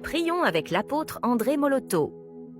Prions avec l'apôtre André Moloto.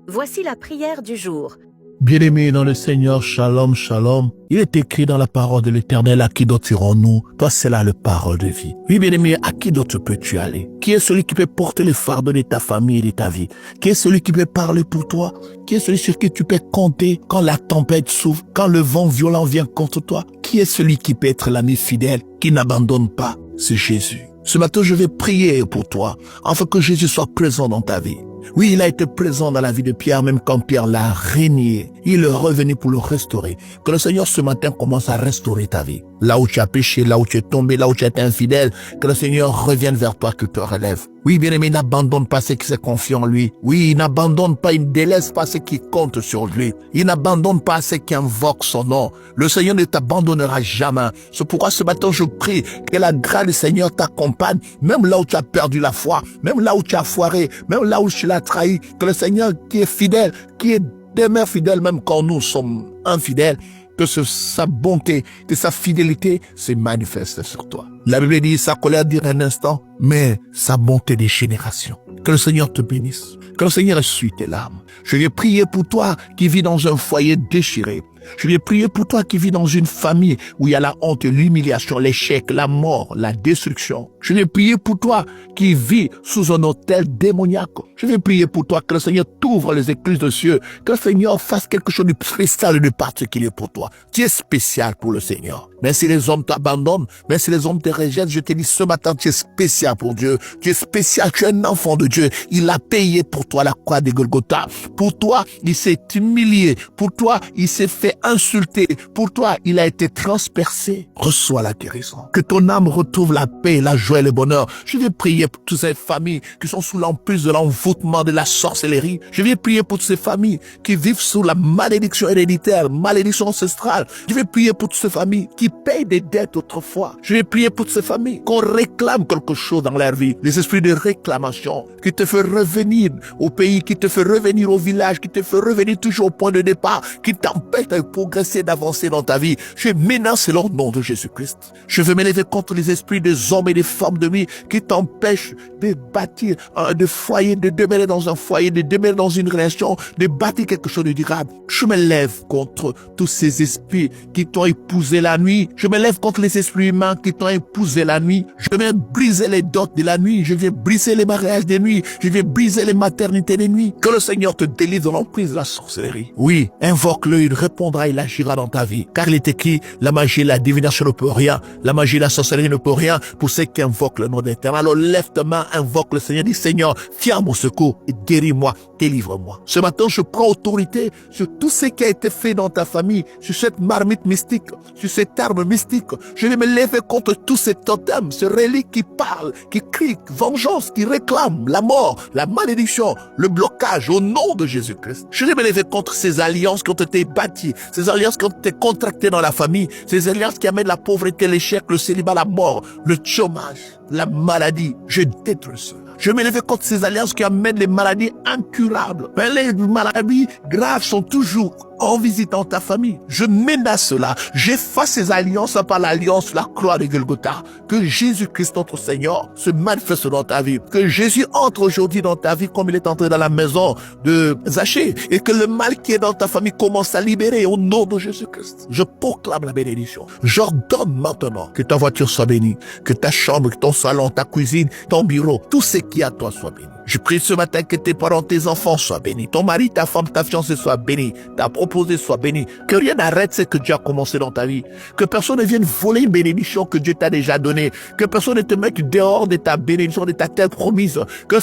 Voici la prière du jour. Bien-aimés dans le Seigneur, shalom, shalom. Il est écrit dans la parole de l'Éternel, à qui d'autre irons-nous? Toi, c'est là la parole de vie. Oui, bien-aimé, à qui d'autre peux-tu aller? Qui est celui qui peut porter le fardeau de ta famille et de ta vie? Qui est celui qui peut parler pour toi? Qui est celui sur qui tu peux compter quand la tempête souffle, quand le vent violent vient contre toi? Qui est celui qui peut être l'ami fidèle, qui n'abandonne pas? C'est Jésus. Ce matin, je vais prier pour toi, afin que Jésus soit présent dans ta vie. Oui, il a été présent dans la vie de Pierre, même quand Pierre l'a régné. Il est revenu pour le restaurer. Que le Seigneur ce matin commence à restaurer ta vie. Là où tu as péché, là où tu es tombé, là où tu as été infidèle, que le Seigneur revienne vers toi, qu'il te relève. Oui, bien-aimé, n'abandonne pas ceux qui se confient en lui. Oui, il n'abandonne pas, il ne délaisse pas ceux qui comptent sur lui. Il n'abandonne pas ceux qui invoquent son nom. Le Seigneur ne t'abandonnera jamais. C'est pourquoi ce matin je prie que la grâce du Seigneur t'accompagne, même là où tu as perdu la foi, même là où tu as foiré, même là où tu l'as trahi. Que le Seigneur qui est fidèle, qui est demeure fidèle même quand nous sommes infidèles, que sa bonté, que sa fidélité se manifeste sur toi. La Bible dit, sa colère dure un instant, mais sa bonté des générations. Que le Seigneur te bénisse. Que le Seigneur essuie tes larmes. Je vais prier pour toi qui vis dans un foyer déchiré. Je vais prier pour toi qui vis dans une famille où il y a la honte, l'humiliation, l'échec, la mort, la destruction. Je vais prier pour toi qui vis sous un hôtel démoniaque. Je vais prier pour toi que le Seigneur t'ouvre les écluses de cieux, que le Seigneur fasse quelque chose de spécial et de particulier pour toi. Tu es spécial pour le Seigneur. Même si les hommes t'abandonnent, même si les hommes te rejettent, je te dis ce matin, tu es spécial pour Dieu. Tu es spécial, tu es un enfant de Dieu. Il a payé pour toi la croix de Golgotha. Pour toi, il s'est humilié. Pour toi, il s'est fait insulter. Pour toi, il a été transpercé. Reçois la guérison. Que ton âme retrouve la paix, la joie et le bonheur. Je vais prier pour toutes ces familles qui sont sous l'emprise de l'envoûtement, de la sorcellerie. Je vais prier pour toutes ces familles qui vivent sous la malédiction héréditaire, malédiction ancestrale. Je vais prier pour toutes ces familles qui payent des dettes autrefois. Je vais prier pour toutes ces familles qu'on réclame quelque chose dans leur vie. Les esprits de réclamation qui te font revenir au pays, qui te font revenir au village, qui te font revenir toujours au point de départ, qui t'empêchent de progresser, d'avancer dans ta vie. Je menace leur nom de Jésus-Christ. Je veux m'élever contre les esprits des hommes et des femmes de vie qui t'empêchent de bâtir de foyer, de demeurer dans un foyer, de demeurer dans une relation, de bâtir quelque chose de durable. Je me lève contre tous ces esprits qui t'ont épousé la nuit. Je me lève contre les esprits humains qui t'ont épousé la nuit. Je viens briser les dots de la nuit. Je viens briser les mariages des nuits. Je viens briser les maternités des nuits. Que le Seigneur te délivre de l'emprise de la sorcellerie. Oui, invoque-le, il répondra, il agira dans ta vie. Car il est écrit, la magie, la divination ne peut rien. La magie, la sorcellerie ne peut rien pour ceux qui invoquent le nom d'Éternel. Alors lève ta main, invoque le Seigneur. Dis, Seigneur, viens à mon secours et guéris-moi, délivre-moi. Ce matin, je prends autorité sur tout ce qui a été fait dans ta famille, sur cette marmite mystique, sur cette arme mystique. Je vais me lever contre tous ces totems, ces reliques qui parlent, qui crient, vengeance, qui réclament la mort, la malédiction, le blocage au nom de Jésus-Christ. Je vais me lever contre ces alliances qui ont été bâties, ces alliances qui ont été contractées dans la famille, ces alliances qui amènent la pauvreté, l'échec, le célibat, la mort, le chômage, la maladie. Je détruis cela. Je me lève contre ces alliances qui amènent les maladies incurables. Mais les maladies graves sont toujours en visite dans ta famille. Je menace cela. J'efface ces alliances par l'alliance, la croix de Golgotha. Que Jésus-Christ, notre Seigneur, se manifeste dans ta vie. Que Jésus entre aujourd'hui dans ta vie comme il est entré dans la maison de Zachée. Et que le mal qui est dans ta famille commence à libérer au nom de Jésus-Christ. Je proclame la bénédiction. J'ordonne maintenant que ta voiture soit bénie. Que ta chambre, que ton salon, ta cuisine, ton bureau, tout ce qui est à toi soit béni. Je prie ce matin que tes parents, tes enfants soient bénis. Ton mari, ta femme, ta fiancée soit bénie. Ta proposée soit bénie. Que rien n'arrête ce que Dieu a commencé dans ta vie. Que personne ne vienne voler une bénédiction que Dieu t'a déjà donnée. Que personne ne te mette dehors de ta bénédiction, de ta terre promise. Que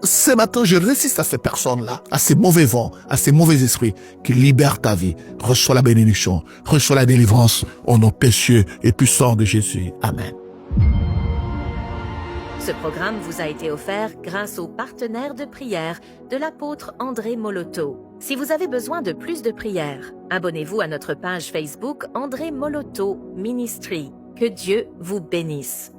ce matin, je résiste à ces personnes-là, à ces mauvais vents, à ces mauvais esprits qui libèrent ta vie. Reçois la bénédiction. Reçois la délivrance au nom précieux et puissant de Jésus. Amen. Ce programme vous a été offert grâce aux partenaires de prière de l'apôtre André Moloto. Si vous avez besoin de plus de prières, abonnez-vous à notre page Facebook André Moloto Ministry. Que Dieu vous bénisse.